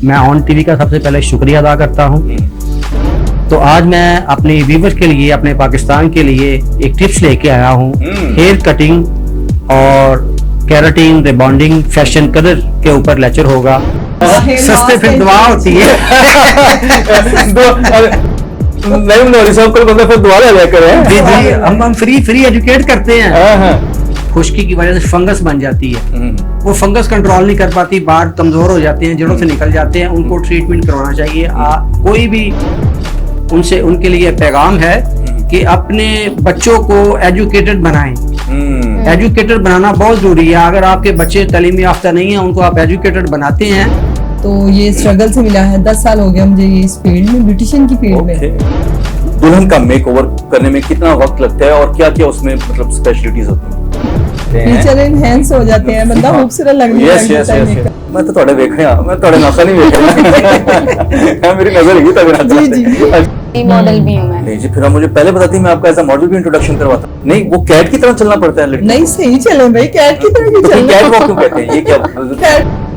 मैं on TV का सबसे पहले शुक्रिया अदा करता हूँ। तो आज मैं अपने व्यूवर्स के लिए, अपने पाकिस्तान के लिए एक टिप्स लेके आया हूँ। हेयर कटिंग और केराटिन, रिबॉन्डिंग, फैशन कलर के ऊपर लेक्चर होगा। सस्ते फिर दुआ होती है। नहीं सब को फिर दुआ ले करें। जी जी, हम फ्री एजुकेट करते हैं। खुश्की की वजह से फंगस बन जाती है, वो फंगस कंट्रोल नहीं कर पाती, बाल कमजोर हो जाते हैं, जड़ों से निकल जाते हैं, उनको ट्रीटमेंट करवाना चाहिए। कोई भी उनसे, उनके लिए पैगाम है कि अपने बच्चों को एजुकेटेड बनाएं। एजुकेटेड बनाना बहुत जरूरी है। अगर आपके बच्चे तालीम याफ्ता नहीं है, उनको आप एजुकेटेड बनाते हैं। तो ये स्ट्रगल से मिला है। 10 साल हो गए मुझे इस फील्ड में, ब्यूटिशियन की फील्ड में। दुल्हन का मेकओवर करने में कितना वक्त लगता है और क्या क्या उसमें मतलब स्पेशलिटीज होती हैं? फीचर एनहांस हो जाते हैं, बंदा खूबसूरत लगने लगता है। मैं तो थोड़े देख रहा, मैं थोड़े नौका नहीं देख रहा। मेरी नजर लगी तभी। जी मॉडल भी हूं मैं। नहीं जी, फिर आप मुझे पहले बताती, मैं आपका ऐसा मॉडल भी इंट्रोडक्शन करवाता। नहीं, वो कैट की तरह चलना पड़ता है। नहीं, सही चले भाई, कैट की तरह भी चलना। कैट वॉक क्यों कहते हैं? ये क्या?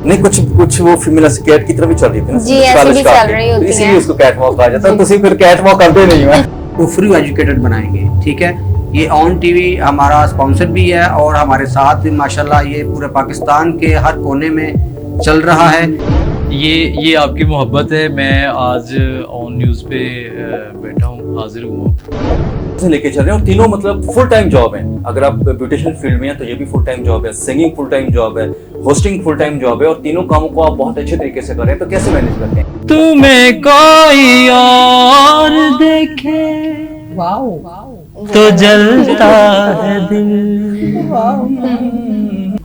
नहीं, कुछ वो फीमेल कैट की तरह भी चल रही थी ना जी, ऐसे भी चल रही होती है, इसीलिए उसको कैट वॉक कहा जाता है। तो फिर कैट वॉक करते नहीं है। वो फ्री एजुकेटेड बनाएंगे, ठीक है। ये ऑन टीवी हमारा स्पॉन्सर भी है और हमारे साथ माशाल्लाह ये पूरे पाकिस्तान के हर कोने में चल रहा है। ये आपकी मोहब्बत है। मैं आज ऑन न्यूज़ पे बैठा हूँ, हाजिर हुआ लेके चल रहे हैं। और तीनों मतलब फुल टाइम जॉब है। अगर आप ब्यूटिशियन फील्ड में हैं तो ये भी फुल टाइम जॉब है, सिंगिंग फुल टाइम जॉब है, होस्टिंग फुल टाइम जॉब है, और तीनों कामों को आप बहुत अच्छे तरीके से कर रहे हैं। तो कैसे मैनेज करते हैं? तुम्हें कोई और देखे वाओ तो जलता है दिल।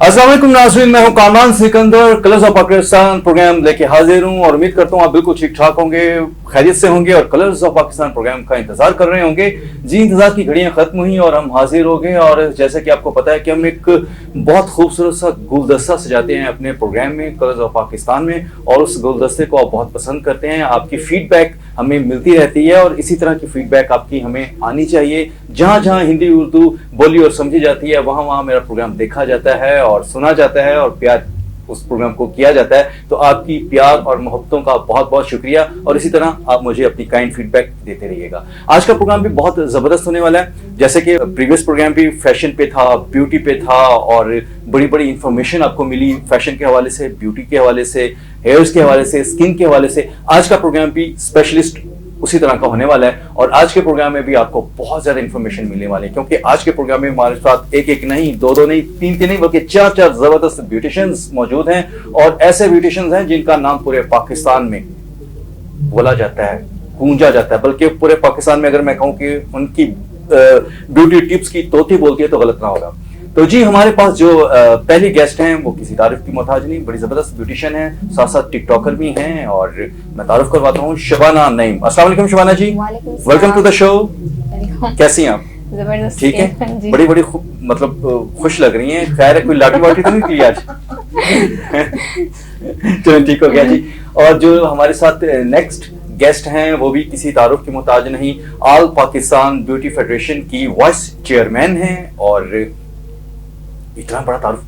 अस्सलाम वालेकुम नाज़रीन, मैं हूं Kamran Sikandar. Colours of Pakistan programme लेके हाजिर हूं और उम्मीद करता हूं आप बिल्कुल ठीक ठाक होंगे, खैरियत से होंगे और कलर्स ऑफ पाकिस्तान प्रोग्राम का इंतजार कर रहे होंगे। जी, इंतजार की घड़ियां खत्म हुई और हम हाजिर हो गए। और जैसे कि आपको पता है कि हम एक बहुत खूबसूरत सा गुलदस्ता सजाते हैं अपने प्रोग्राम में, कलर्स ऑफ पाकिस्तान में, और उस गुलदस्ते को आप बहुत पसंद करते हैं। आपकी फीडबैक हमें मिलती रहती है और इसी तरह की फीडबैक आपकी हमें आनी चाहिए। जहां जहां हिंदी उर्दू बोली और समझी जाती है, वहां वहां मेरा प्रोग्राम देखा जाता है और सुना जाता है और प्यार उस प्रोग्राम को किया जाता है। तो आपकी प्यार और मोहब्बतों का बहुत बहुत शुक्रिया, और इसी तरह आप मुझे अपनी काइंड फीडबैक देते रहिएगा। आज का प्रोग्राम भी बहुत जबरदस्त होने वाला है। जैसे कि प्रीवियस प्रोग्राम भी फैशन पे था, ब्यूटी पे था, और बड़ी बड़ी इंफॉर्मेशन आपको मिली फैशन के हवाले से, ब्यूटी के हवाले से, हेयर्स के हवाले से, स्किन के हवाले से। आज का प्रोग्राम भी स्पेशलिस्ट उसी तरह का होने वाला है। और आज के प्रोग्राम में भी आपको बहुत ज्यादा इंफॉर्मेशन मिलने वाली है, क्योंकि आज के प्रोग्राम में हमारे साथ एक नहीं, दो नहीं, तीन नहीं, बल्कि चार जबरदस्त ब्यूटिशियंस मौजूद हैं। और ऐसे ब्यूटिशियंस हैं जिनका नाम पूरे पाकिस्तान में बोला जाता है, गूंजा जाता है। बल्कि पूरे पाकिस्तान में अगर मैं कहूं कि उनकी ब्यूटी टिप्स की तोती बोलती है तो गलत ना होगा। तो जी, हमारे पास जो पहली गेस्ट हैं वो किसी तारीफ की मोहताज नहीं, बड़ी जबरदस्त ब्यूटिशियन हैं, साथ साथ टिकटॉकर भी हैं। और मैं तारुफ करवाता हूँ शबाना नईम। अस्सलाम वालेकुम शबाना जी, वेलकम टू द शो। कैसी हैं आप? जबरदस्त, ठीक है, बड़ी बड़ी मतलब खुश लग रही हैं। खैर है, कोई लाटरी वाटरी तो नहीं की आज? चलो ठीक हो गया जी। और जो हमारे साथ नेक्स्ट गेस्ट हैं वो भी किसी तारुफ की मोहताज नहीं, ऑल पाकिस्तान ब्यूटी फेडरेशन की वाइस चेयरमैन हैं। और इतना बड़ा तारुफ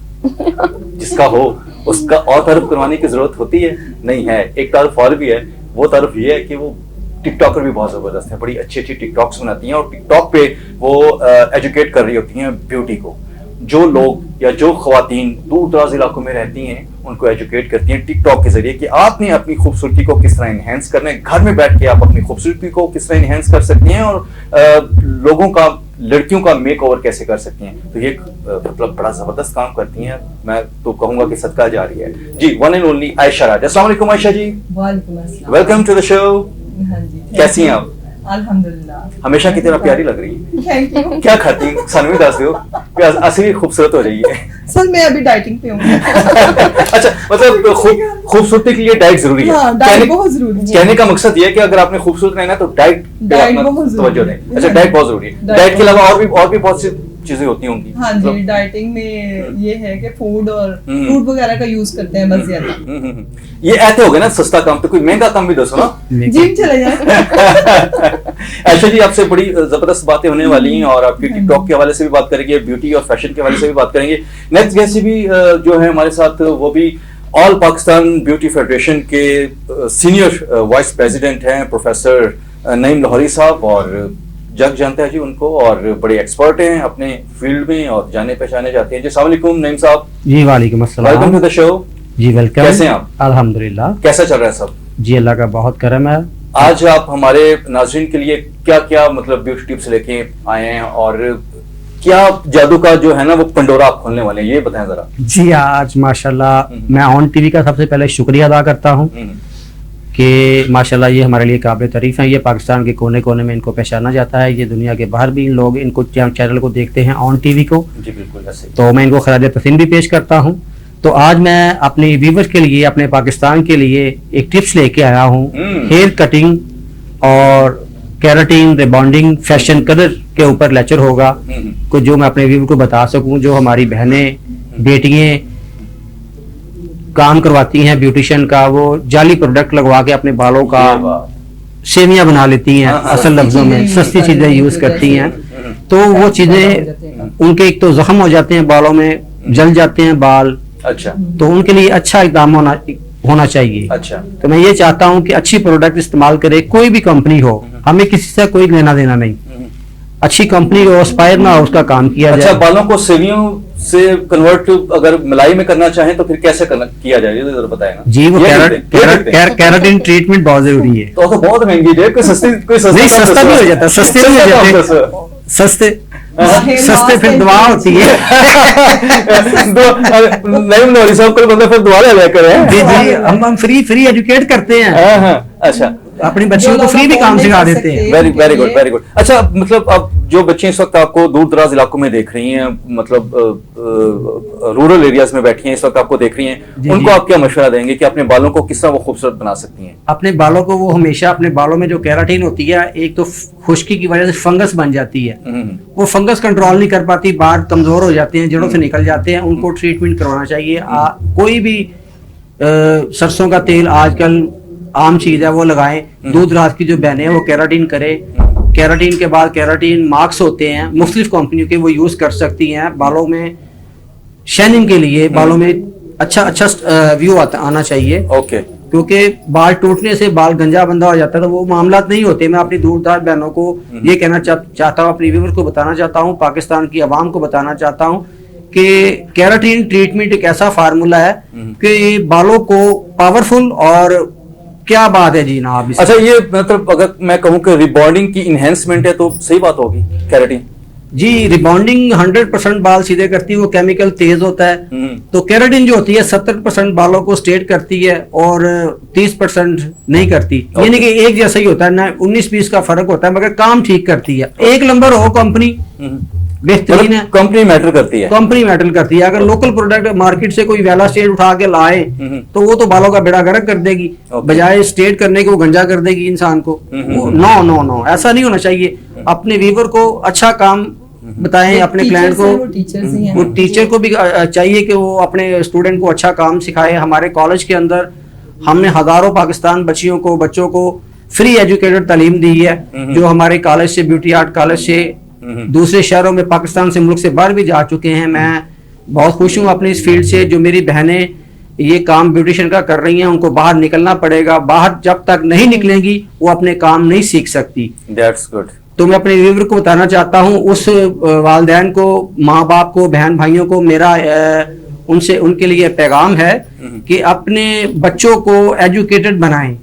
जिसका हो उसका और तारुफ करवाने की जरूरत होती है? नहीं है। एक तारुफ और भी है, वो तारुफ ये है कि वो टिकटॉकर भी बहुत जबरदस्त है, बड़ी अच्छी अच्छी टिकटॉक्स बनाती हैं और टिकटॉक पे वो एजुकेट कर रही होती हैं ब्यूटी को। जो लोग या जो ख्वातीन दूर दराज इलाकों में रहती हैं उनको एजुकेट करती हैं टिकटॉक के जरिए कि आपने अपनी खूबसूरती को किस तरह इनहेंस करना है। घर में बैठ के आप अपनी खूबसूरती को किस तरह इनहेंस कर सकती हैं और लोगों का, लड़कियों का मेक ओवर कैसे कर सकती हैं। तो ये मतलब बड़ा जबरदस्त काम करती हैं। मैं तो कहूंगा कि सदका जारी है जी। वन एंड ओनली आयशा राज। अस्सलाम वालेकुम आयशा जी, वेलकम टू द शो। कैसी हैं आप? अल्हम्दुलिल्लाह, हमेशा की तरह प्यारी लग रही है। Thank you. क्या खाती हैं? सानवी दस दो कि असली खूबसूरत हो रही है। सर मैं अभी डाइटिंग पे हूँ। अच्छा, मतलब खूबसूरती के लिए डाइट जरूरी है? हाँ, डाइट बहुत जरूरी है। कहने का मकसद ये है कि अगर आपने खूबसूरत रहना है तो डाइट बहुत तवज्जो दें। अच्छा, डाइट बहुत जरूरी है। डाइट के अलावा और भी बहुत सी चीजें होती होंगी। हाँ जी, डाइटिंग में ये है कि फूड और फ्रूट वगैरह का यूज करते हैं बस ज्यादा। ये ऐसे हो गए ना सस्ता काम, तो कोई महंगा काम भी दसो ना। जिम चले जाए। ऐशा जी, आपसे बड़ी जबरदस्त बातें होने वाली हैं और आपकी टिकटॉक के हवाले से भी बात करेंगे, ब्यूटी और फैशन के हवाले से भी बात करेंगे। नेक्स्ट गेस्ट भी जो है हमारे साथ वो भी ऑल पाकिस्तान ब्यूटी फेडरेशन के सीनियर वाइस प्रेसिडेंट हैं प्रोफेसर नईम लाहौरी साहब, और जग जानता है जी उनको, और बड़े एक्सपर्ट हैं अपने फील्ड में और जाने पहचाने जाते हैं जी। अस्सलाम वालेकुम नईम साहब। जी वालेकुम अस्सलाम। Welcome to the show. जी वेलकम। कैसे हैं आप? अल्हम्दुलिल्लाह। कैसा चल रहा है सब? जी अल्लाह का बहुत करम है। आज आप हमारे नाज़रीन के लिए क्या क्या मतलब ब्यूटी टिप्स लेके आए हैं, और क्या जादू का जो है ना वो पंडोरा आप खोलने वाले हैं, ये बताएं जरा। जी आज माशाल्लाह मैं ऑन टीवी का सबसे पहले शुक्रिया अदा करता हूँ कि माशाल्लाह ये हमारे लिए काबिल तारीफ है। ये पाकिस्तान के कोने कोने में इनको पहचाना जाता है, ये दुनिया के बाहर भी लोग इनको चैनल को देखते हैं ऑन टीवी को। जी बिल्कुल ऐसे ही। तो मैं इनको खराज तहसीन भी पेश करता हूँ। तो आज मैं अपने व्यूवर्स के लिए, अपने पाकिस्तान के लिए एक टिप्स लेके आया हूँ। हेयर कटिंग और केराटिन रिबॉन्डिंग फैशन कलर के ऊपर लेक्चर होगा को जो मैं अपने व्यूवर को बता सकूं। जो हमारी बहनें बेटियां काम करवाती हैं ब्यूटिशियन का, वो जाली प्रोडक्ट लगवा के अपने बालों का सेवियां बना लेती हैं, असल लफ्जों में सस्ती चीजें यूज करती हैं। तो वो चीजें उनके एक तो जख्म हो जाते हैं बालों में, जल जाते हैं बाल। अच्छा। तो उनके लिए अच्छा इकदाम होना चाहिए। अच्छा। तो मैं ये चाहता हूँ कि अच्छी प्रोडक्ट इस्तेमाल करे, कोई भी कंपनी हो, हमें किसी से कोई लेना देना नहीं, अच्छी कंपनी हो, एक्सपायर ना हो, उसका काम किया अच्छा, जाए। बालों को सेवियों से कन्वर्ट अगर मलाई में करना चाहें तो फिर कैसे किया जाए, ये जरा बताएं ना। जी वो ये देखते हैं। केराटिन ट्रीटमेंट बहुत जरूरी है। तो बहुत महंगी है, कोई सस्ता नहीं, सस्ता भी हो जाता है, सस्ते भी हो जाते हैं, सस्ते फिर दुआ होती है। नईम लाहौरी साहब को मतलब फिर दुआ ले करें। जी जी हम फ्री एजुकेट करते हैं। अच्छा, अपनी बच्चियों को फ्री भी काम सिखा देते हैं। Very very good very good. अच्छा, मतलब अब जो बच्चे इस वक्त आपको दूर दराज इलाकों में देख रही हैं, मतलब रूरल एरियाज में बैठी हैं इस वक्त आपको देख रही हैं, उनको आप क्या मशवरा देंगे कि अपने बालों को किस तरह वो खूबसूरत बना सकती हैं? अपने बालों को वो हमेशा अपने बालों में जो केराटिन होती है, एक तो खुश्की की वजह से फंगस बन जाती है, वो फंगस कंट्रोल नहीं कर पाती, बाल कमजोर हो जाते हैं, जड़ों से निकल जाते हैं, उनको ट्रीटमेंट करवाना चाहिए। कोई भी सरसों का तेल आजकल आम चीज है वो लगाएं। दूर दराज की जो बहनें हैं वो केराटिन करें। केराटिन के बाद केराटिन मार्क्स होते हैं मुख्तलिफ कंपनियों के, वो यूज कर सकती हैं बालों में शाइनिंग के लिए। बालों में अच्छा व्यू आना चाहिए। ओके। क्योंकि बाल टूटने से बाल गंजा बंदा हो जाता है, तो वो मामला नहीं होते। मैं अपनी दूर दराज बहनों को ये कहना चाहता हूँ, अपनी व्यूअर्स को बताना चाहता हूँ, पाकिस्तान की आवाम को बताना चाहता हूँ कि केराटिन ट्रीटमेंट एक ऐसा फार्मूला है कि बालों को पावरफुल और क्या बात है जी ना। अच्छा, ये मतलब अगर मैं कहूँ कि रिबॉन्डिंग की इनहेंसमेंट है तो सही बात होगी केराटिन? जी रिबॉन्डिंग 100% बाल सीधे करती है, वो केमिकल तेज होता है। तो केराटिन जो होती है 70% बालों को स्ट्रेट करती है और 30% नहीं करती। यानी कि एक जैसा ही होता है ना, 19-20 का फर्क होता है, मगर काम ठीक करती है। एक नंबर हो कंपनी बेहतरीन है। कंपनी मैटर करती है। कंपनी मैटर करती है। अगर लोकल प्रोडक्ट मार्केट से कोई वेला स्टेट उठा के लाए तो वो तो बालों का बेड़ा गर्क कर देगी, बजाय स्टेट करने के वो गंजा कर देगी इंसान को। नो नो नो, ऐसा नहीं होना चाहिए। अपने वीवर को अच्छा काम बताएं, अपने क्लाइंट को, वो टीचर को भी चाहिए कि वो अपने स्टूडेंट को अच्छा काम सिखाए। हमारे कॉलेज के अंदर हमने हजारों पाकिस्तान बच्चों को फ्री एजुकेटेड तालीम दी है, जो हमारे कॉलेज से, ब्यूटी आर्ट कॉलेज से दूसरे शहरों में, पाकिस्तान से, मुल्क से बाहर भी जा चुके हैं। मैं बहुत खुश हूँ अपनी इस फील्ड से। जो मेरी बहनें ये काम ब्यूटिशियन का कर रही हैं, उनको बाहर निकलना पड़ेगा। बाहर जब तक नहीं निकलेंगी वो अपने काम नहीं सीख सकती। That's good. तो मैं अपने व्यूअर को बताना चाहता हूँ, उस वालिदैन को, माँ बाप को, बहन भाइयों को मेरा उनसे उनके लिए पैगाम है कि अपने बच्चों को एजुकेटेड बनाएं।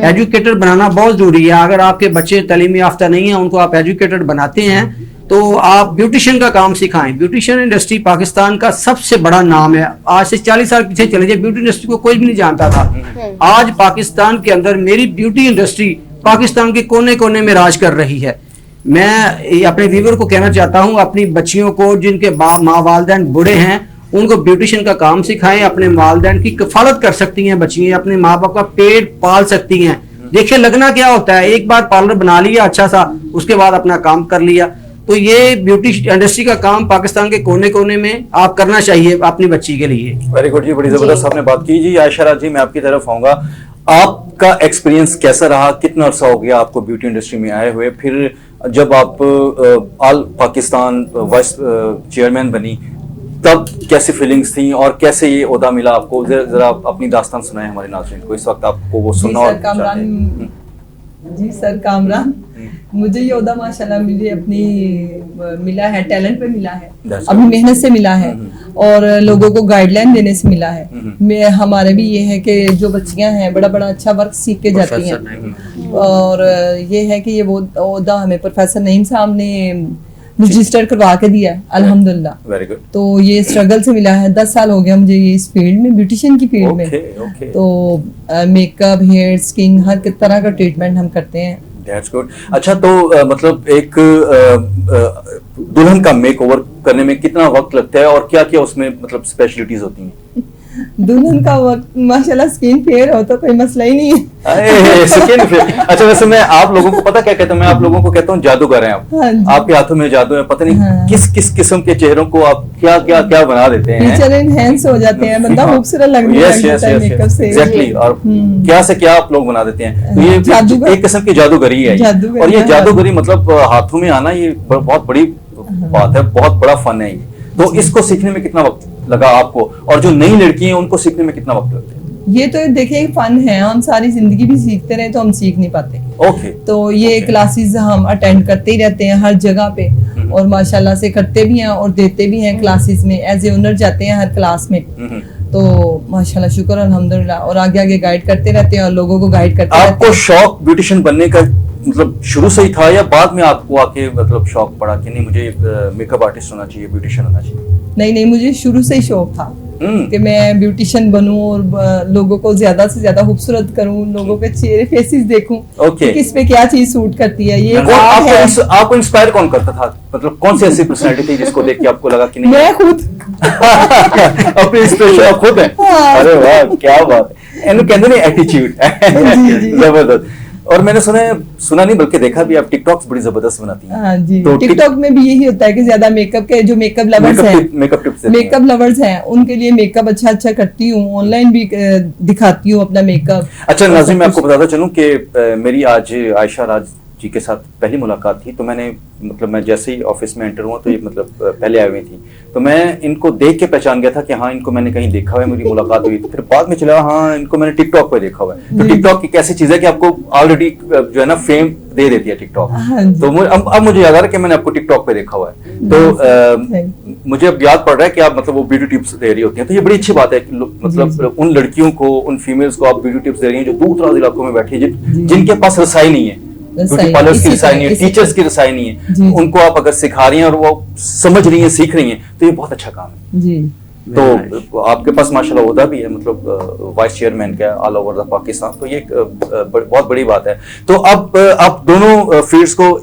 एजुकेटेड बनाना बहुत जरूरी है। अगर आपके बच्चे तालीमी याफ्ता नहीं है, उनको आप एजुकेटेड बनाते हैं तो आप ब्यूटिशियन का काम सिखाएं। ब्यूटिशियन इंडस्ट्री पाकिस्तान का सबसे बड़ा नाम है। आज से 40 साल पीछे चले जाए, ब्यूटी इंडस्ट्री को कोई भी नहीं जानता था। आज पाकिस्तान के अंदर मेरी ब्यूटी इंडस्ट्री पाकिस्तान के कोने कोने में राज कर रही है। मैं अपने व्यूअर को कहना चाहता हूँ, अपनी बच्चियों को जिनके माँ वालिदैन बूढ़े हैं, उनको ब्यूटिशियन का काम सिखाएं। अपने वालिदैन की कफालत कर सकती हैं बच्चियां, अपने माँ बाप का पेट पाल सकती हैं। देखिए लगना क्या होता है, एक बार पार्लर बना लिया अच्छा सा, उसके बाद अपना काम कर लिया। तो ये ब्यूटी इंडस्ट्री का काम पाकिस्तान के कोने कोने में आप करना चाहिए अपनी बच्ची के लिए। वेरी गुड जी, बड़ी जबरदस्त आपने बात की जी। आयशा राज जी, मैं आपकी तरफ आऊंगा। आपका एक्सपीरियंस कैसा रहा? कितना अर्सा हो गया आपको ब्यूटी इंडस्ट्री में आए हुए? फिर जब आप ऑल पाकिस्तान वाइस चेयरमैन बनी, तब कैसी फीलिंग्स थी और कैसे ये ओहदा मिला आपको? जरा अपनी दास्तान सुनाएं हमारे नाज़रीन को, इस वक्त आपको वो सुनना और चाहते हैं। जी सर कामरान, मुझे ये ओहदा माशाल्लाह मिला है, टैलेंट पे मिला है, अपनी मेहनत से मिला है और लोगों को गाइडलाइन देने से मिला है। हमारे भी ये है कि जो बच्चियां हैं बड़ा बड़ा अच्छा वर्क सीख के जाती हैं और ये है कि ये वो ओहदा हमें प्रोफेसर नईम साहब ने रजिस्टर करवा के दिया है, अल्हम्दुलिल्लाह। Very good. तो ये स्ट्रगल से मिला है। 10 साल हो गया मुझे ये इस फील्ड में, ब्यूटिशियन की फील्ड में। तो मेकअप, हेयर, स्किन, हर तरह का ट्रीटमेंट हम करते हैं। That's good। अच्छा, तो मतलब एक दुल्हन का मेकओवर करने में कितना वक्त लगता है और क्या क्या उसमें मतलब स्पेशलिटीज होती हैं? दुल्हन का वक्त माशाल्लाह स्किन फेयर हो तो कोई मसला ही नहीं है। Skin fair. अच्छा, वैसे मैं आप लोगों को पता क्या कहता हूँ, मैं आप लोगों को कहता हूँ जादूगर हैं आप। हाँ, आपके हाथों में जादू है, पता नहीं किस किस किस्म के चेहरों को आप क्या क्या क्या बना देते हैं। फीचर एनहांस हो जाते हैं, बंदा खूबसूरत लगने लग जाता है मेकअप से। एग्जैक्टली। और क्या से क्या आप लोग बना देते हैं, तो ये एक किस्म की जादूगरी है। और ये जादूगरी मतलब हाथों में आना, ये बहुत बड़ी बात है, बहुत बड़ा फन है ये। तो इसको सीखने में कितना वक्त लगा आपको, और जो नई लड़की हैं उनको सीखने में कितना वक्त लगता है? ये तो देखिए फन है, हम सारी जिंदगी भी सीखते रहे तो हम सीख नहीं पाते। ओके। तो ये क्लासेस हम अटेंड करते ही रहते हैं हर जगह पे और माशाल्लाह से करते भी हैं और देते भी हैं क्लासेस में, एज ए ओनर जाते हैं हर क्लास में। तो माशाल्लाह शुक्र अल्हम्दुलिल्लाह, और आगे आगे गाइड करते रहते हैं और लोगों को गाइड करते रहते हैं। आपको शौक ब्यूटिशियन बनने का मतलब शुरू से ही था या बाद में आपको आके मतलब शौक पड़ा कि नहीं मुझे मेकअप आर्टिस्ट होना चाहिए, ब्यूटिशियन होना चाहिए? नहीं, मुझे शुरू से ही शौक था कि मैं ब्यूटिशियन बनूं और लोगों को ज्यादा से ज्यादा खूबसूरत करूं, लोगों के चेहरे फेसेस देखूं कि किस पे क्या चीज सूट करती है। ये आपको इंस्पायर कौन करता था, मतलब कौन सी ऐसी पर्सनालिटी थी जिसको देख के आपको लगा कि नहीं? मैं खुद। अपनी इंस्पिरेशन आप खुद हैं? अरे वाह, क्या बात है। इन्हें कहते हैं एटीट्यूड। जबरदस्त। और मैंने सुना नहीं बल्कि देखा भी, आप टिकटॉक्स बड़ी जबरदस्त बनाती हैं। हाँ जी। तो टिकटॉक में भी यही होता है कि ज्यादा मेकअप के जो मेकअप लवर्स हैं उनके लिए मेकअप अच्छा करती हूँ, ऑनलाइन भी दिखाती हूँ अपना मेकअप। अच्छा नाज़रीन, मैं आपको बताता चलूं कि मेरी आज आयशा राज जी के साथ पहली मुलाकात थी। तो मैंने मतलब मैं जैसे ही ऑफिस में एंटर हुआ तो ये मतलब पहले आई हुई थी, तो मैं इनको देख के पहचान गया था कि हाँ इनको मैंने कहीं देखा हुआ है, मेरी मुलाकात हुई थी। फिर बाद में चला हाँ इनको मैंने टिकटॉक पे देखा हुआ है। तो टिकटॉक की कैसी चीज है कि आपको ऑलरेडी जो है ना फेम दे देती है टिकटॉक। तो अब मुझे याद आ रहा है कि मैंने आपको टिकटॉक पे देखा हुआ है। तो मुझे अब याद पड़ रहा है कि आप मतलब वो ब्यूटी टिप्स दे रही होती हैं। तो ये बड़ी अच्छी बात है कि मतलब उन लड़कियों को, उन फीमेल्स को आप ब्यूटी टिप्स दे रही हैं जो दूर दराज इलाकों में बैठी है, जिनके पास रसाई नहीं है, ब्यूटी पार्लर्स की रसाई नहीं है, टीचर्स की रसाई नहीं है, उनको आप अगर सिखा रही हैं और वो समझ रही हैं, सीख रही हैं, तो ये बहुत अच्छा काम है जी। तो आपके पास माशाल्लाह ओहदा भी है, मतलब वाइस चेयरमैन का ऑल ओवर द पाकिस्तान, तो ये बहुत बड़ी बात है। तो अब आप दोनों फील्ड्स को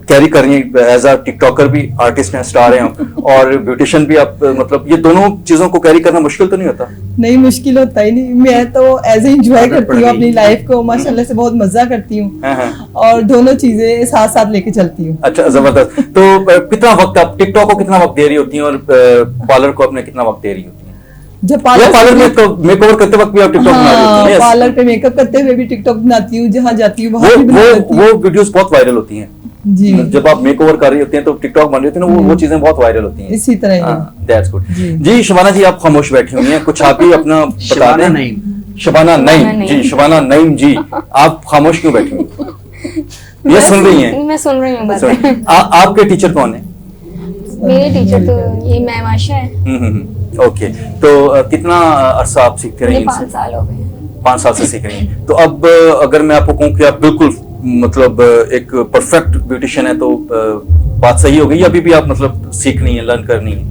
कैरी कर रही हैं, एज अ टिकटॉकर भी आर्टिस्ट हैं, स्टार हैं, और ब्यूटिशियन भी आप, मतलब ये दोनों चीजों को कैरी करना मुश्किल तो नहीं होता? नहीं, मुश्किल होता ही नहीं। मैं तो एज ए एंजॉय करती हूँ अपनी लाइफ को, माशाल्लाह से बहुत मजा करती हूँ और दोनों चीजें साथ साथ लेके चलती हूँ। अच्छा, जबरदस्त। तो कितना वक्त आप टिकटॉक को कितना वक्त दे रही होती हैं और पार्लर को अपने कितना वक्त दे रही होती हैं? जब पार्लर में तो मेकओवर करते वक्त भी आप टिकटॉक बना रही हैं? पार्लर पे मेकअप करते हुए भी टिकटॉक बनाती हूँ, जहाँ जाती हूँ वहाँ भी वो वीडियोस बहुत वायरल होती हैं जी। जब आप मेकओवर कर रही होती हैं तो टिकटॉक बन रही होती है ना, वो चीजें बहुत वायरल होती हैं इसी तरह। दैट्स गुड जी। शबाना जी, आप खामोश बैठी हुई हैं, कुछ आप ही अपना बता दें। शबाना नईम जी, शबाना नईम जी, आप खामोश क्यों बैठी हुई? ये सुन रही हैं? मैं सुन रही हूँ। आपके टीचर कौन है? मेरे टीचर तो ये मैम आशा है। ओके, तो कितना अरसा आप सीखते रही? 5 साल हो गए। 5 साल से सीख रही हैं। तो अब अगर मैं आपको कहूँ कि आप बिल्कुल मतलब एक परफेक्ट ब्यूटिशियन है, तो बात सही हो गई, अभी भी आप मतलब सीखनी है, लर्न करनी है?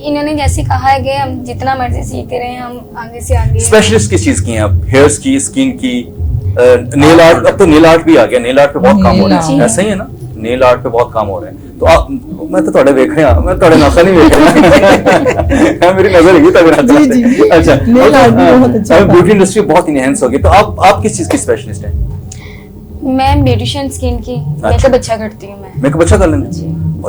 इन्होंने जैसे कहा है कि हम जितना मर्जी सीखते रहे, हम आगे से आगे। स्पेशलिस्ट किस चीज की हैं आप? हेयर्स की, स्किन की, नेल आर्ट? अब तो नेल आर्ट भी आ गया, नेल आर्ट पे बहुत काम हो रहा है, ऐसा ही है ना? नेल आर्ट पे बहुत काम हो रहे हैं। तो आप, मैं तो थोड़े देख रहा, मैं थोड़े नासा नहीं देख रहा। मेरी नजर ही तभी। अच्छा, ब्यूटी इंडस्ट्री बहुत इनहेंस हो गई, तो आप किस चीज की स्पेशलिस्ट हैं? मैं ब्यूटिशियन स्किन की। मेकअप अच्छा करती हूं मैं। मेकअप अच्छा कर लेंगे?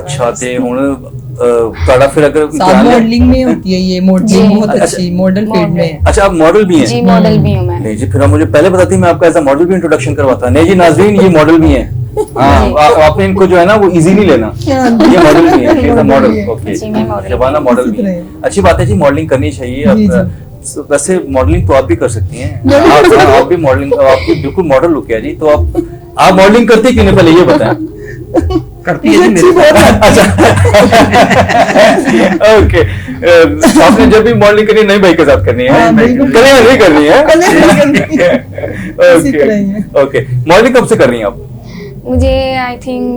अच्छा, ते हुन ਤੁਹਾਡਾ फिर अगर मॉडलिंग में होती है ये, मॉडलिंग बहुत अच्छी मॉडल फील्ड में है। अच्छा, आप मॉडल भी हैं? जी, मॉडल भी हूं मैं। नहीं जी, फिर आप मुझे पहले बताती, मैं आपका ऐसा मॉडल भी इंट्रोडक्शन करवाता। नहीं जी नाज़रीन, ये मॉडल भी हैं। हाँ आपने इनको जो है ना वो इजी नहीं लेना, ये मॉडल नहीं है, ये मॉडल। ओके, जी, मैं model शबाना मॉडल इसी भी है। तरह। अच्छी बात है जी, मॉडलिंग करनी चाहिए। जी, अब वैसे मॉडलिंग तो आप भी कर सकती हैं, आप भी मॉडलिंग, आपकी बिल्कुल मॉडल लुक है जी। तो आप मॉडलिंग करती क्यों नहीं, पहले ये बताएं। करती है जी मुझे मेरे अच्छी साथ। बहुत ओके, आपने जब भी मॉडलिंग करनी नई भाई के साथ करनी है, हाँ, बिल्कुल। करनी है, नहीं करनी है। इसी तरह ही है। ओके, मॉडलिंग कब से कर रही हैं आप? मुझे आई थिंक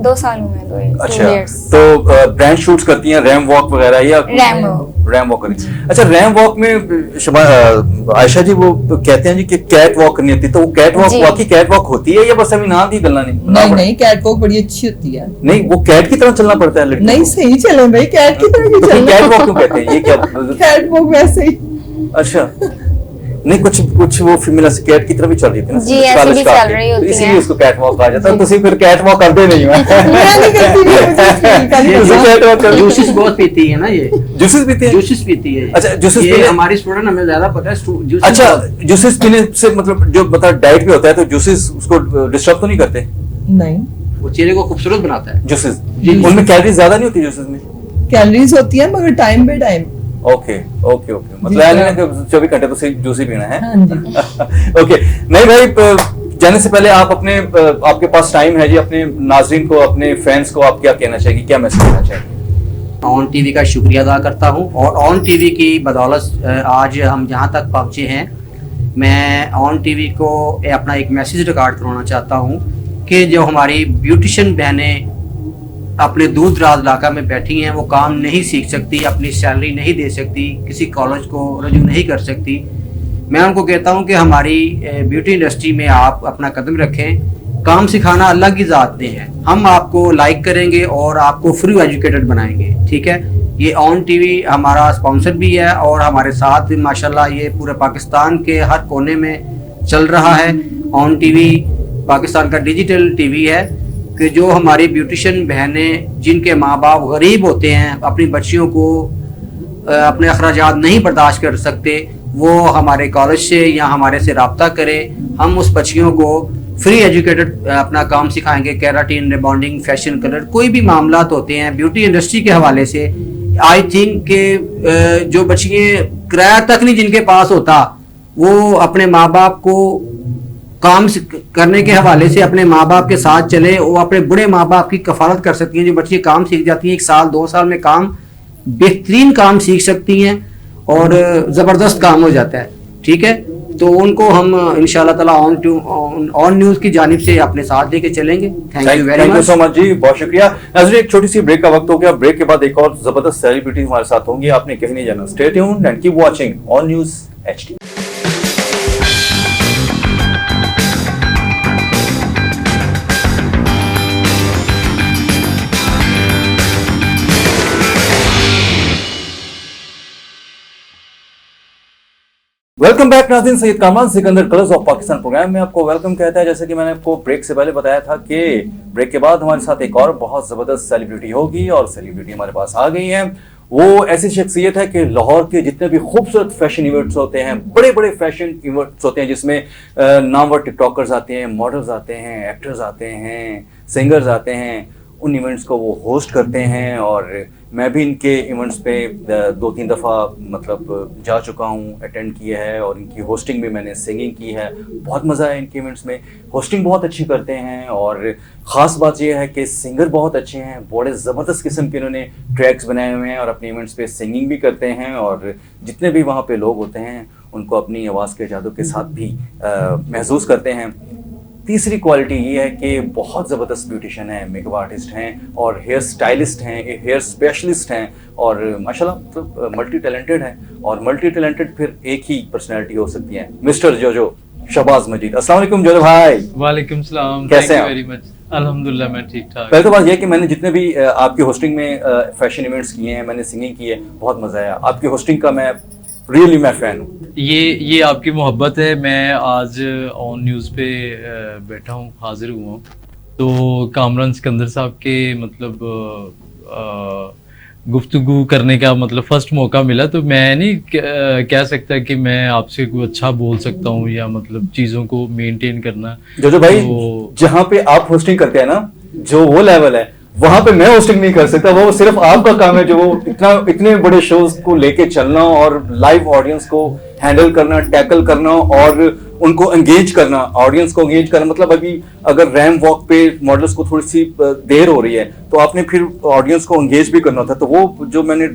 2 साल हुए हैं, 2 अच्छा, years। तो ब्रांड शूट्स करती हैं, रैम वॉक वगैरह, या रैम वॉक करती हैं? अच्छा, रैम वॉक में आयशा जी वो कहते हैं जी कि कैट वॉक करनी होती है, तो वो कैट वॉक जी। वाकई कैट वॉक होती है या बस अभी नाम ही गलना नहीं नहीं, कैट वॉक बड़ी अच्छी होती है। नहीं, वो कैट की तरह चलना पड़ता है लड़की नहीं, को। सही चले भाई, कैट की तरह तो की फिर कैट वॉक क्यों चलना। कहते हैं, ये क्या? कैट वॉक वैसे ही। अच्छा, नहीं कुछ वो फीमेल कैट की तरह भी चल रही थी ना, जी, ऐसी स्टाइलिश भी काट चल के, रही तो होती इसीलिए हैं। उसको कैट वॉक कहा जाता है। तो फिर कैट वॉक करते नहीं हो। मैं नहीं करती, मुझे feel करनी ये पड़ती है। कैट वॉक कर जूसेस बहुत पीती है ना ये, जूसेस पीते हैं? जूसेस पीती है। अच्छा, juices ये पीने- हमारी स्टूडेंट, हमें ज्यादा पता है juices अच्छा, बहुत- जूसेस पीने से मतलब जो मतलब डाइट पे होता है, तो जूसेस उसको डिस्टर्ब तो नहीं करते? नहीं, वो चेहरे को खूबसूरत बनाता है। जूसेस जी। उनमें कैलोरीज ज्यादा नहीं होती जूसेस में? कैलोरीज होती है मगर टाइम पे टाइम। ओके ओके ओके, मतलब जी, ऐसा नहीं हाँ। है कि 24 घंटे तो सिर्फ जूस ही पीना है। हाँ जी। ओके, नहीं भाई, जाने से पहले आप अपने आपके पास टाइम है जी, अपने नाजरीन को, अपने फैंस को आप क्या कहना चाहिए, क्या मैसेज देना चाहिए? ऑन टीवी का शुक्रिया अदा करता हूँ, और ऑन टीवी की बदौलत आज हम जहाँ तक पहुँचे हैं। मैं ऑन टीवी को अपना एक मैसेज रिकॉर्ड करवाना चाहता हूँ कि जो हमारी ब्यूटिशियन बहनें अपने दूर दराज इलाका में बैठी हैं, वो काम नहीं सीख सकती, अपनी सैलरी नहीं दे सकती, किसी कॉलेज को रजू नहीं कर सकती। मैं उनको कहता हूँ कि हमारी ब्यूटी इंडस्ट्री में आप अपना कदम रखें। काम सिखाना अल्लाह की ज़ात ने है, हम आपको लाइक करेंगे और आपको फ्री एजुकेटेड बनाएंगे, ठीक है। ये ऑन टीवी हमारा स्पॉन्सर भी है, और हमारे साथ माशाल्लाह ये पूरे पाकिस्तान के हर कोने में चल रहा है। ऑन टीवी पाकिस्तान का डिजिटल टीवी है कि जो हमारी ब्यूटिशियन बहनें जिनके माँ बाप गरीब होते हैं, अपनी बच्चियों को अपने अखराजात नहीं बर्दाश्त कर सकते, वो हमारे कॉलेज से या हमारे से रब्ता करें। हम उस बच्चियों को फ्री एजुकेटेड अपना काम सिखाएंगे, केराटिन, रिबॉन्डिंग, फैशन, कलर, कोई भी मामलात होते हैं ब्यूटी इंडस्ट्री के हवाले से। आई थिंक के जो बच्चियाँ किराया तक नहीं जिनके पास होता, वो अपने माँ बाप को काम करने के हवाले से अपने माँ बाप के साथ चले, वो अपने बुढ़े माँ बाप की कफालत कर सकती हैं। जो बच्ची काम सीख जाती हैं, 1 साल 2 साल में काम, बेहतरीन काम सीख सकती हैं और ज़बरदस्त काम हो जाता है, ठीक है। तो उनको हम इंशाल्लाह ताला ऑन न्यूज़ की जानिब से अपने साथ लेके चलेंगे। Thank you very thank you much. So much जी, बहुत शुक्रिया। नाज़रीन, एक छोटी सी ब्रेक का वक्त हो गया। ब्रेक के बाद एक और जबरदस्त सेलिब्रिटी हमारे साथ होंगी, आपने कहीं नहीं जाना। Stay tuned and keep watching on news HD। Welcome back नाज़रीन, Syed Kamran Sikandar colours of Pakistan programme में आपको वेलकम कहता है। जैसे कि मैंने आपको ब्रेक से पहले बताया था कि ब्रेक के बाद हमारे साथ एक और बहुत जबरदस्त सेलिब्रिटी होगी, और सेलिब्रिटी हमारे पास आ गई है। वो ऐसी शख्सियत है कि लाहौर के जितने भी खूबसूरत फैशन इवेंट्स होते हैं, बड़े बड़े फैशन इवेंट्स होते हैं, जिसमें नामवर टिकटॉकर्स आते हैं, मॉडल्स आते हैं, एक्टर्स आते हैं, सिंगर्स आते हैं, उन इवेंट्स को वो होस्ट करते हैं। और मैं भी इनके इवेंट्स पे 2-3 दफ़ा मतलब जा चुका हूँ, अटेंड किया है, और इनकी होस्टिंग भी मैंने सिंगिंग की है। बहुत मज़ा है इनके इवेंट्स में, होस्टिंग बहुत अच्छी करते हैं, और ख़ास बात यह है कि सिंगर बहुत अच्छे हैं, बड़े ज़बरदस्त किस्म के इन्होंने ट्रैक्स बनाए हुए हैं, और अपने इवेंट्स पे सिंगिंग भी करते हैं, और जितने भी वहाँ पे लोग होते हैं उनको अपनी आवाज़ के जादू के साथ भी महसूस करते हैं। तीसरी क्वालिटी ये है कि बहुत ज़बरदस्त ब्यूटिशियन हैं, मेकअप आर्टिस्ट हैं, और हेयर स्टाइलिस्ट हैं, हेयर स्पेशलिस्ट हैं, और माशाल्लाह मतलब मल्टी टैलेंटेड हैं। और मल्टी टैलेंटेड फिर एक ही पर्सनैलिटी हो सकती है, मिस्टर जोजो शहबाज मजीद। अस्सलाम वालेकुम जोजो भाई। वालेकुम सलाम, कैसे थैंक हैं यू वेरी मच। अल्हम्दुलिल्लाह मैं ठीक ठाक। पहले तो बात यह है कि मैंने जितने भी आपकी होस्टिंग में फैशन इवेंट्स किए हैं, मैंने सिंगिंग की है, बहुत मज़ा आया आपकी होस्टिंग का। मैं रियली मैं फैन हूँ। ये आपकी मोहब्बत है। मैं आज ऑन न्यूज़ पे बैठा हूँ, हाजिर हुआ हूँ। तो कामरान सिकंदर साहब के मतलब गुफ्तगू करने का मतलब फर्स्ट मौका मिला, तो मैं नहीं कह सकता कि मैं आपसे कोई अच्छा बोल सकता हूँ या मतलब चीज़ों को मेंटेन करना। जो भाई तो जहाँ पे आप होस्टिंग करते हैं ना, जो वो लेवल है वहां पे मैं होस्टिंग नहीं कर सकता, वो सिर्फ आपका काम है जो वो इतने बड़े शोज को लेके चलना और लाइव ऑडियंस को हैंडल करना, टैकल करना और उनको एंगेज करना, ऑडियंस को एंगेज करना। मतलब अभी अगर रैम वॉक पे मॉडल्स को थोड़ी सी देर हो रही है तो आपने फिर ऑडियंस को एंगेज भी करना था, तो वो जो मैंने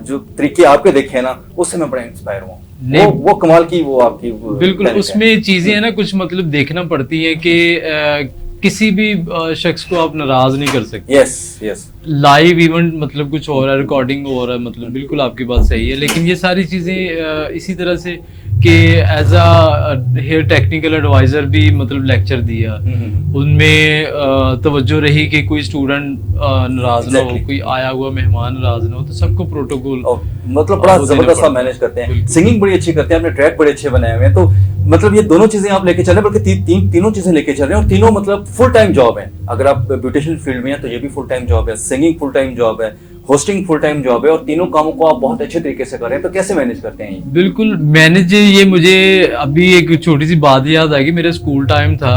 जो तरीके आपके देखे हैं ना, उससे मैं बड़ा इंस्पायर हुआ। वो कमाल की वो आपकी बिल्कुल उसमें चीजें है ना, कुछ मतलब देखना पड़ती है कि किसी भी शख्स को आप नाराज नहीं कर सकते। यस यस, लाइव इवेंट मतलब कुछ और है, रिकॉर्डिंग हो रहा है, मतलब बिल्कुल आपकी बात सही है, लेकिन ये सारी चीजें इसी तरह से कि as a hair technical adviser भी मतलब लेक्चर दिया, उनमें तवज्जो रही कि कोई स्टूडेंट नाराज ना हो, कोई आया हुआ मेहमान नाराज ना हो, तो सबको प्रोटोकॉल मतलब बड़ा जबरदस्त आप मैनेज करते हैं। सिंगिंग बड़ी अच्छी करते हैं, आपने ट्रैक बड़े अच्छे बनाए हुए हैं, तो मतलब ये दोनों चीजें आप लेके चल रहे हैं, बल्कि तीनों चीजें लेके चल रहे हैं और तीनों मतलब फुल टाइम जॉब है। अगर आप ब्यूटिशियन फील्ड में हैं तो ये भी फुल टाइम जॉब है, सिंगिंग फुल टाइम जॉब है, होस्टिंग फुल टाइम जॉब है, और तीनों कामों को आप बहुत अच्छे तरीके से कर रहे हैं, तो कैसे मैनेज करते हैं ये? बिल्कुल मैनेज, ये मुझे अभी एक छोटी सी बात याद आएगी। मेरा स्कूल टाइम था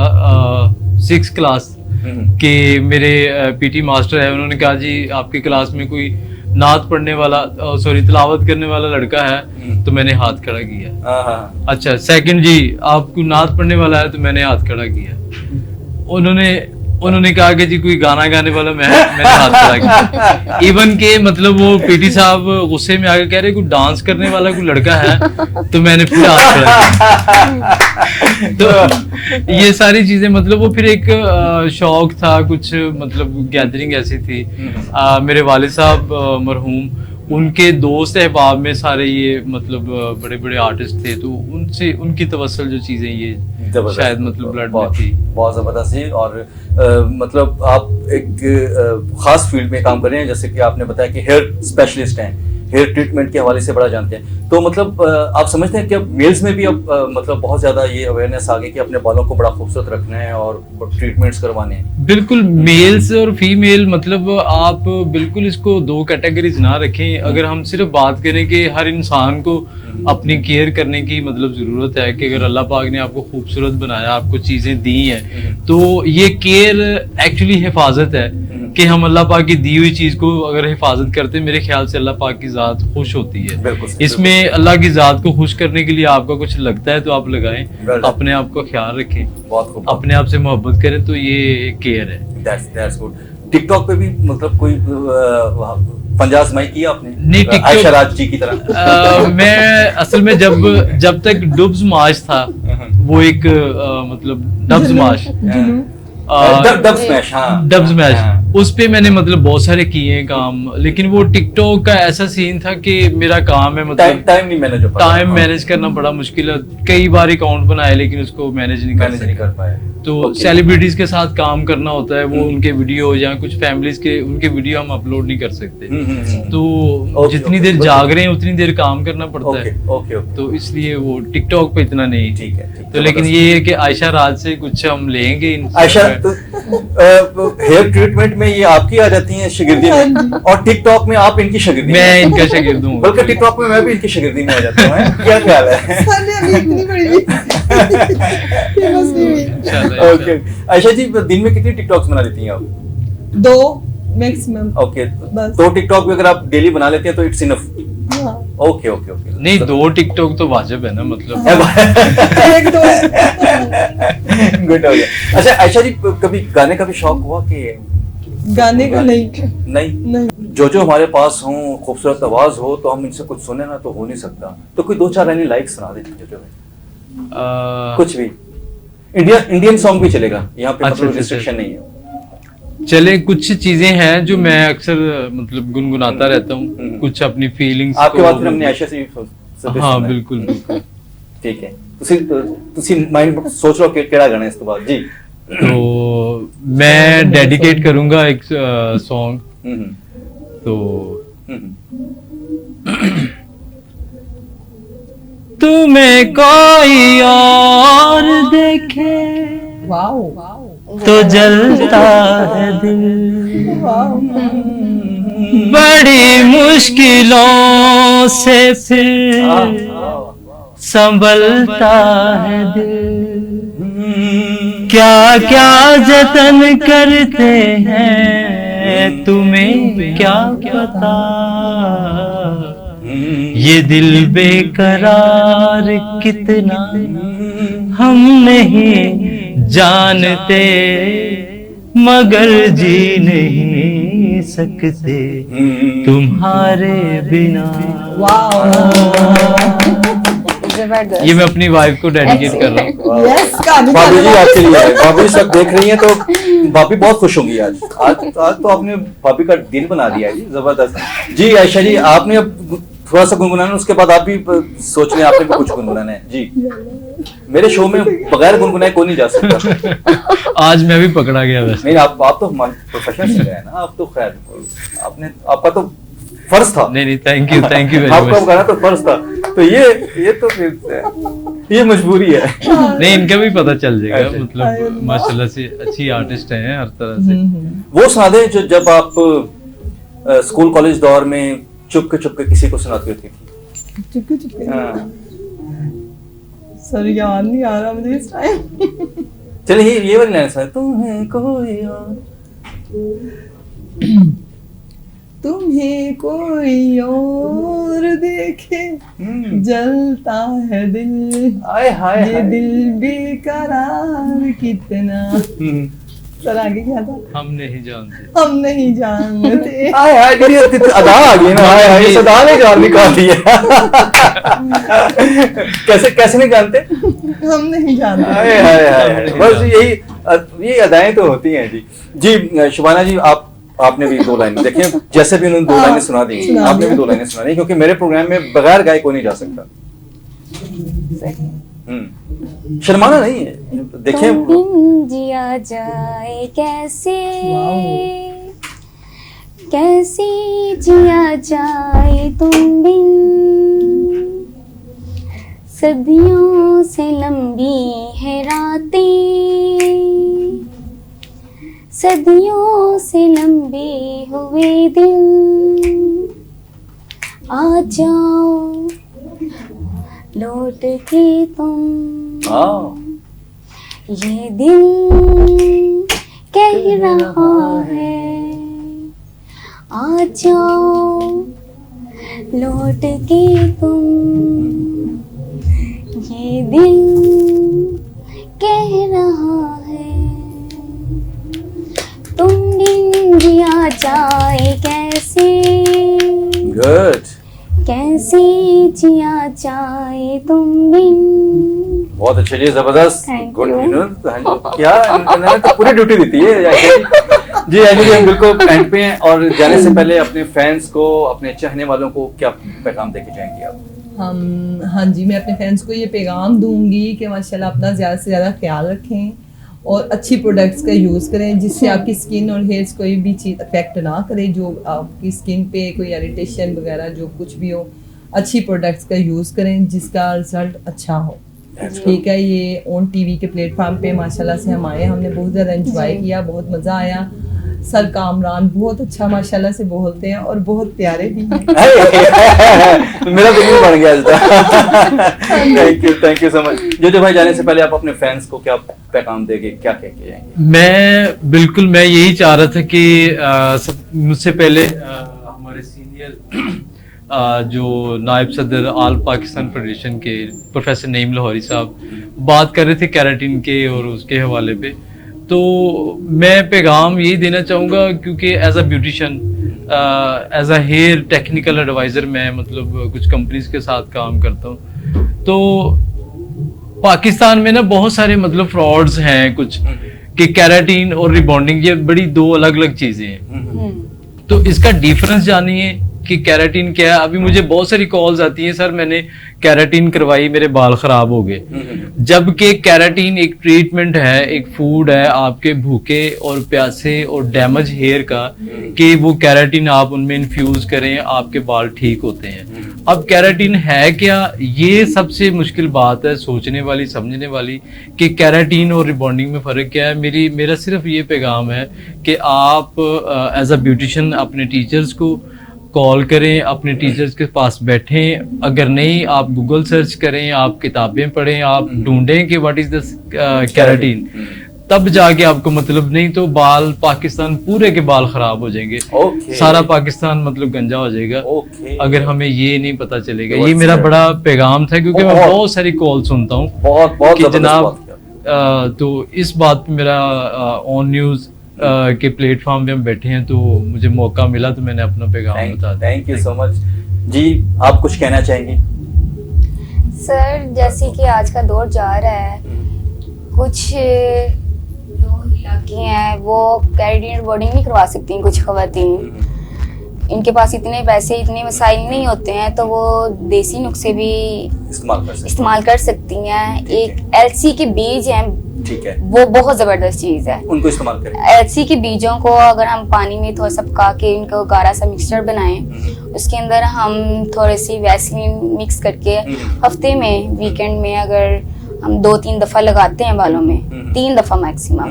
6th क्लास के, मेरे पीटी मास्टर है, उन्होंने कहा जी आपकी क्लास में कोई नात पढ़ने वाला तिलावत करने वाला लड़का है, तो मैंने हाथ खड़ा किया। अच्छा सेकंड जी आपको नात पढ़ने वाला है, तो मैंने हाथ खड़ा किया। उन्होंने कहा कि जी कोई गाना गाने वाला, मैंने हाथ खड़ा किया। इवन के मतलब वो पीटी साहब गुस्से में आके कह रहे कोई डांस करने वाला कोई लड़का है, तो मैंने फिर हाथ खड़ा किया। तो ये सारी चीजें मतलब वो फिर एक शौक था, कुछ मतलब गैदरिंग ऐसी थी। मेरे वालिद साहब मरहूम, उनके दोस्त अहबाब में सारे ये मतलब बड़े बड़े आर्टिस्ट थे, तो उनसे उनकी तवस्सल जो चीजें ये शायद मतलब ब्लड में थी। बहुत जबरदस्त है। और मतलब आप एक खास फील्ड में काम कर रहे हैं, जैसे कि आपने बताया कि हेयर स्पेशलिस्ट हैं, हेयर ट्रीटमेंट के हवाले से बड़ा जानते हैं, तो मतलब आप समझते हैं कि अब मेल्स में भी अब मतलब बहुत ज्यादा ये अवेयरनेस आ गई कि अपने बालों को बड़ा खूबसूरत रखना है और ट्रीटमेंट्स करवाने हैं? बिल्कुल, मेल्स और फीमेल मतलब आप बिल्कुल इसको दो कैटेगरीज ना रखें। अगर हम सिर्फ बात करें कि हर इंसान को अपनी केयर करने की मतलब जरूरत है, कि अगर अल्लाह पाक ने आपको खूबसूरत बनाया, आपको चीजें दी हैं, तो ये केयर एक्चुअली हिफाजत है कि हम अल्लाह पाक की दी हुई चीज को अगर हिफाजत करते हैं, मेरे ख्याल से अल्लाह पाक की जात खुश होती है। इसमें अल्लाह की जात को खुश करने के लिए आपका कुछ लगता है तो आप लगाएं, अपने आप का ख्याल रखें, अपने आप से मोहब्बत करें, तो ये केयर है। That's good. टिकटॉक पे भी मतलब कोई पंजाब माई किया आपने? नहीं, आयशा राज जी की तरह? मैं असल में जब तक डब्स माश था, वो एक मतलब डब्स माश डब स्मैश, उस पे मैंने मतलब बहुत सारे किए हैं काम, लेकिन वो टिकटॉक का ऐसा सीन था कि मेरा काम है मतलब टाइम मैनेज करना बड़ा मुश्किल है। कई बार अकाउंट बनाए लेकिन उसको मैनेज नहीं कर पाए। तो सेलिब्रिटीज के साथ काम करना होता है, वो उनके वीडियो या कुछ फैमिलीज के उनके वीडियो हम अपलोड नहीं कर सकते, तो जितनी देर जाग रहे हैं उतनी देर काम करना पड़ता है, तो इसलिए वो टिकटॉक पे इतना नहीं। ठीक है, तो लेकिन ये है कि आयशा राज से कुछ हम लेंगे। आयशा हेयर ट्रीटमेंट में ये आपकी आ जाती हैं शिगिर्दी में, और टिकटॉक में आप इनकी शिगिर्दी? मैं इनका शिगिर्द हूँ, बल्कि टिकटॉक में मैं भी इनकी शिगिर्दी में आ जाता हूँ। क्या ख्याल है? ओके आयशा जी, दिन में कितनी टिकटॉक्स बना लेती हैं आप? 2 मैक्सिमम। ओके, तो टिकटॉक भी अगर आप डेली बना लेते हैं तो it's enough? Okay okay okay. नहीं, 2 टिकटॉक तो वाजिब है ना, मतलब गुड हो गया। अच्छा आयशा जी, कभी गाने का भी शौक हुआ कि? गाने का नहीं। जो हमारे पास हो खूबसूरत आवाज हो तो हम इनसे कुछ सुने ना तो हो नहीं सकता, तो कोई 2-4 लाइन लाइक सुना दे जो कुछ भी। इंडियन सॉन्ग भी चलेगा यहाँ पे, मतलब रिस्ट्रिक्शन नहीं है। चले, कुछ चीजें हैं जो मैं अक्सर मतलब गुनगुनाता रहता हूँ, कुछ अपनी फीलिंग्स आपके बाद फिर हमने आयशा से हाँ बिल्कुल ठीक है, ਤੁਸੀਂ माइंड सोच लो कि केड़ा गाना इस तो बाद जी। तो मैं डेडिकेट करूंगा एक सॉन्ग, तो तुम्हें कोई और देखे तो जलता है दिल, बड़ी मुश्किलों से फिर संभलता है दिल, क्या क्या जतन करते हैं तुम्हें क्या पता, ये दिल बेकरार कितना हम नहीं जानते, मगर जी नहीं सकते तुम्हारे बिना। जबरदस्त। ये मैं अपनी वाइफ को डेडिकेट कर रहा हूँ। यस, गाने भाभी जी गाने आपके लिए है। भाभी सब देख रही हैं तो भाभी बहुत खुश होंगी आज तो आपने भाभी का दिल बना दिया है जी, जबरदस्त। जी आयशा जी, आपने अब थोड़ा सा गुनगुनाना, उसके बाद आप भी सोच लें आपने भी कुछ गुनगुनाना है जी। मेरे शो में बगैर गुनगुनाए कोई नहीं जा सकता। आज मैं भी पकड़ा गया वैसे। नहीं, आप तो प्रोफेशनल सिंगर है ना, आप तो खैर आपका तो फर्ज था। नहीं थैंक यू वेरी आपका मच। गाना तो फर्ज था, तो ये तो फिर ये मजबूरी है। नहीं, इनका भी पता चल जाएगा, अच्छा। मतलब माशाल्लाह से अच्छी आर्टिस्ट हैं हर तरह से। वो सुना दे जो जब आप स्कूल कॉलेज दौर में चुपके किसी को सुनाती होती थी। चुपके चुपके। हाँ। सर याद नहीं आ रहा मुझे इस टाइम। चलिए ये वाली लाइन सुना, तुम्हें कोई और तुम्हें कोई और देखे जलता है दिल, आए हाय ये दिल बेकरार कितना। सर आगे क्या था? हम नहीं जानते। हम नहीं जानते। आए हाय, मेरी अदा आ गई ना, आए हाय, इस अदा ने गाल निकाल दिया। कैसे नहीं जानते? हम नहीं जानते। आए हाय हाय, बस यही अदाएं तो होती हैं जी। जी शुभाना जी, आपने भी 2 लाइन देखिए, जैसे भी उन्होंने 2 लाइनें सुना दी, आपने भी 2 लाइनें सुना दी, क्योंकि मेरे प्रोग्राम में बगैर गाए कोई नहीं जा सकता। शर्माना नहीं है, देखिए। तुम बिन जिया जाए कैसे, कैसे जिया जाए तुम बिन, सदियों से लंबी है रातें, सदियों से लंबे हुए दिन, आ जाओ लौट के तुम, ये दिल कह रहा है, आ जाओ लौट के तुम, ये दिल कह रहा है, तुम बिन जिया जाए कैसे, गुड, कैसे जिया जाए तुम बिन। बहुत अच्छे जी, जबरदस्त, Thank गुड। you. क्या इन्होंने तो पूरी ड्यूटी देती है जी। जी हम बिल्कुल एंड पे हैं, और जाने से पहले अपने फैंस को, अपने चाहने वालों को क्या पैगाम देके जाएंगे आप? हाँ जी, मैं अपने फैंस को ये पैगाम दूंगी कि माशाल्लाह अपना ज़्यादा से ज़्यादा ख्याल रखें और अच्छी प्रोडक्ट्स का यूज़ करें, जिससे आपकी स्किन और हेयर्स कोई भी चीज़ अफेक्ट ना करे, जो आपकी स्किन पे कोई इरिटेशन वगैरह जो कुछ भी हो, अच्छी प्रोडक्ट्स का यूज़ करें जिसका रिजल्ट अच्छा हो। ठीक है, ये ऑन टीवी के प्लेटफॉर्म पे माशाल्लाह से हम आए, हमने बहुत ज़्यादा एंजॉय किया, बहुत मज़ा आया। सर कामरान बहुत अच्छा माशाल्लाह से बोलते हैं और बहुत प्यारे भी हैं। मेरा दिल बन गया। Thank you so much. जो भाई, जाने से पहले आप अपने फैंस को क्या पैगाम देंगे, क्या कह के जाएंगे? मैं यही चाह रहा था कि मुझसे पहले हमारे सीनियर जो नायब सदर आल पाकिस्तान फेडरेशन के प्रोफेसर नईम लाहौरी साहब बात कर रहे थे केराटिन के और उसके हवाले पे, तो मैं पैगाम यही देना चाहूँगा, क्योंकि as a beautician, as a hair technical adviser मैं मतलब कुछ कंपनीज के साथ काम करता हूँ, तो पाकिस्तान में ना बहुत सारे मतलब फ्रॉड्स हैं कुछ, कि केराटिन और रिबॉन्डिंग ये बड़ी 2 अलग अलग चीज़ें हैं। तो इसका डिफरेंस जानिए कि कैराटीन क्या है। अभी मुझे बहुत सारी कॉल्स आती हैं, सर मैंने कैराटीन करवाई, मेरे बाल खराब हो गए, जबकि कैराटीन एक ट्रीटमेंट है, एक फूड है आपके भूखे और प्यासे और डैमेज हेयर का, कि वो कैराटीन आप उनमें इन्फ्यूज करें, आपके बाल ठीक होते हैं। अब कैराटीन है क्या, ये सबसे मुश्किल बात है सोचने वाली, समझने वाली, कि कैराटीन और रिबॉन्डिंग में फ़र्क क्या है। मेरा सिर्फ ये पैगाम है कि आप एज अ ब्यूटिशियन अपने टीचर्स को कॉल करें, अपने टीचर्स के पास बैठें, अगर नहीं आप गूगल सर्च करें, आप किताबें पढ़ें, आप ढूंढें कि व्हाट इज द कैराटीन, तब जाके आपको मतलब, नहीं तो बाल पाकिस्तान पूरे के बाल खराब हो जाएंगे, सारा पाकिस्तान मतलब गंजा हो जाएगा अगर हमें ये नहीं पता चलेगा। ये मेरा बड़ा पैगाम था, क्योंकि मैं बहुत सारी कॉल सुनता हूँ कि जनाब, तो इस बात पे मेरा ऑन न्यूज के प्लेटफॉर्म पे हम बैठे हैं, तो मुझे मौका मिला तो मैंने अपना पैगाम बता दिया। थैंक यू सो मच जी। आप कुछ कहना चाहेंगे? सर जैसे कि आज का दौर जा रहा है, कुछ जो इलाके हैं वो कैराटीन रिबॉन्डिंग नहीं करवा सकती, कुछ खवातीन इनके पास इतने पैसे, इतने वसाइल नहीं होते हैं, तो वो देसी नुस्खे भी इस्तेमाल कर सकती हैं। एक एलसी के बीज हैं, ठीक है, वो बहुत जबरदस्त चीज है, उनको इस्तेमाल करें। एलसी के बीजों को अगर हम पानी में थोड़ा सा पका के इनको गाढ़ा सा मिक्सचर बनाएं, उसके अंदर हम थोड़ी सी वैसलीन मिक्स करके हफ्ते में, वीकेंड में अगर हम 2-3 दफा लगाते हैं बालों में, 3 दफा मैक्सिमम,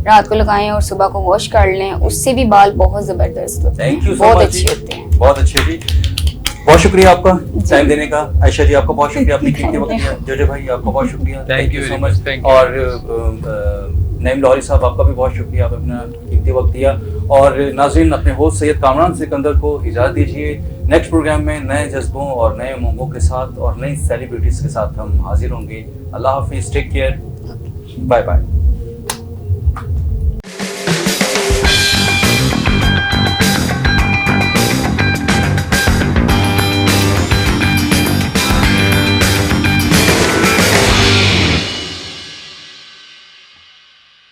रात को लगाएं और सुबह को वॉश कर लें, उससे भी बाल बहुत जबरदस्त होते हैं, बहुत अच्छे होते हैं। बहुत अच्छे जी, बहुत शुक्रिया आपका टाइम देने का। आयशा जी आपका बहुत शुक्रिया, अपनी कीमती वक्त दिया। जोजे भाई आपका बहुत शुक्रिया, थैंक यू सो मच। और नईम लाहौरी साहब आपका भी बहुत शुक्रिया, आप अपना कीमती वक्त दिया। और नाज़रीन, अपने होस्ट सैयद कामरान सिकंदर को इजाज़त दीजिए। नेक्स्ट प्रोग्राम में नए जज्बों और नए उमंगों के साथ और नई सेलिब्रिटीज के साथ हम हाजिर होंगे। अल्लाह हाफिज़, टेक केयर, बाय बाय।